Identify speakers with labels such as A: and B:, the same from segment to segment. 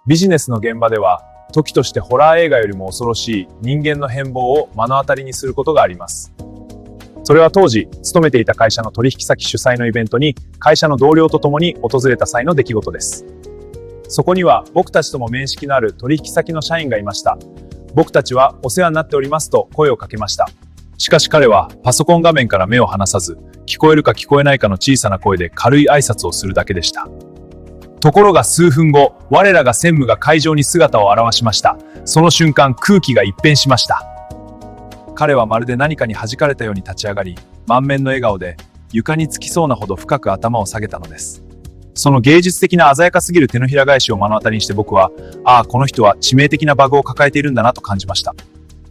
A: ビジネスの現場では、時としてホラー映画よりも恐ろしい人間の変貌を目の当たりにすることがあります。それは当時、勤めていた会社の取引先主催のイベントに、会社の同僚と共に訪れた際の出来事です。そこには僕たちとも面識のある取引先の社員がいました。僕たちはお世話になっておりますと声をかけました。しかし彼はパソコン画面から目を離さず、聞こえるか聞こえないかの小さな声で軽い挨拶をするだけでした。ところが数分後、我らが専務が会場に姿を現しました。その瞬間、空気が一変しました。彼はまるで何かに弾かれたように立ち上がり、満面の笑顔で床につきそうなほど深く頭を下げたのです。その芸術的な鮮やかすぎる手のひら返しを目の当たりにして僕は、この人は致命的なバグを抱えているんだなと感じました。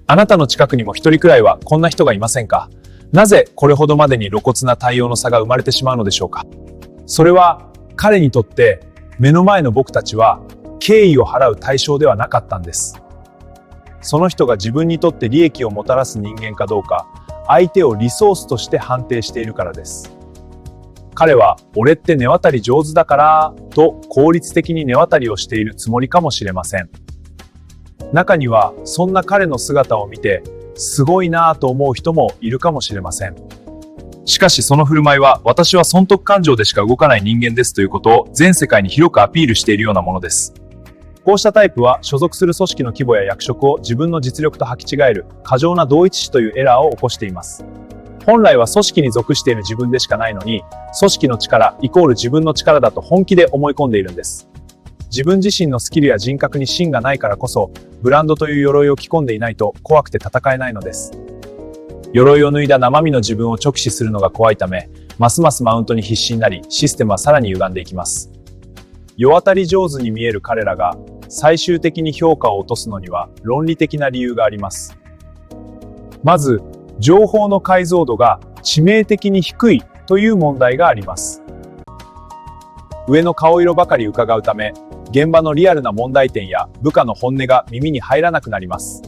A: あなたの近くにも一人くらいはこんな人がいませんか？なぜこれほどまでに露骨な対応の差が生まれてしまうのでしょうか？それは彼にとって目の前の僕たちは敬意を払う対象ではなかったんです。その人が自分にとって利益をもたらす人間かどうか、相手をリソースとして判定しているからです。彼は俺って根渡り上手だからと効率的に根渡りをしているつもりかもしれません。中にはそんな彼の姿を見てすごいなぁと思う人もいるかもしれません。しかしその振る舞いは、私は損得感情でしか動かない人間ですということを全世界に広くアピールしているようなものです。こうしたタイプは所属する組織の規模や役職を自分の実力と履き違える過剰な同一視というエラーを起こしています。本来は組織に属している自分でしかないのに、組織の力イコール自分の力だと本気で思い込んでいるんです。自分自身のスキルや人格に芯がないからこそ、ブランドという鎧を着込んでいないと怖くて戦えないのです。鎧を脱いだ生身の自分を直視するのが怖いため、ますますマウントに必死になり、システムはさらに歪んでいきます。世渡り上手に見える彼らが最終的に評価を落とすのには論理的な理由があります。まず、情報の解像度が致命的に低いという問題があります。上の顔色ばかり伺うため、現場のリアルな問題点や部下の本音が耳に入らなくなります。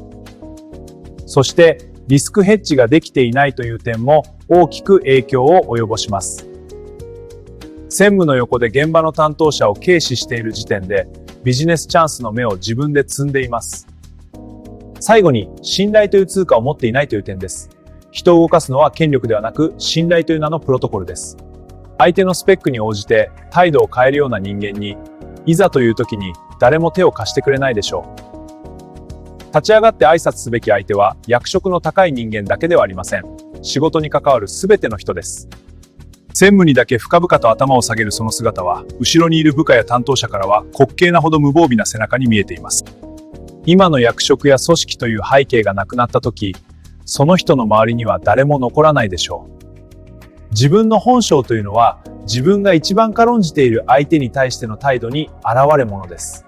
A: そして、リスクヘッジができていないという点も大きく影響を及ぼします。専務の横で現場の担当者を軽視している時点で、ビジネスチャンスの目を自分で摘んでいます。最後に、信頼という通貨を持っていないという点です。人を動かすのは権力ではなく、信頼という名のプロトコルです。相手のスペックに応じて態度を変えるような人間に、いざという時に誰も手を貸してくれないでしょう。立ち上がって挨拶すべき相手は役職の高い人間だけではありません。仕事に関わる全ての人です。専務にだけ深々と頭を下げるその姿は、後ろにいる部下や担当者からは滑稽なほど無防備な背中に見えています。今の役職や組織という背景がなくなった時、その人の周りには誰も残らないでしょう。自分の本性というのは、自分が一番軽んじている相手に対しての態度に現れものです。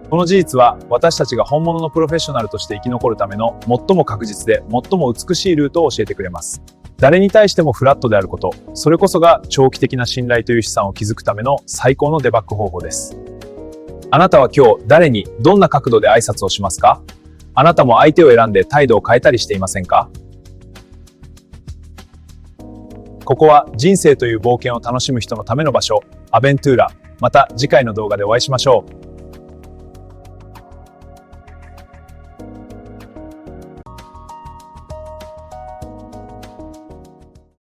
A: この事実は、私たちが本物のプロフェッショナルとして生き残るための最も確実で最も美しいルートを教えてくれます。誰に対してもフラットであること、それこそが長期的な信頼という資産を築くための最高のデバッグ方法です。あなたは今日誰にどんな角度で挨拶をしますか？あなたも相手を選んで態度を変えたりしていませんか？ここは人生という冒険を楽しむ人のための場所、アベントゥーラ。また次回の動画でお会いしましょう。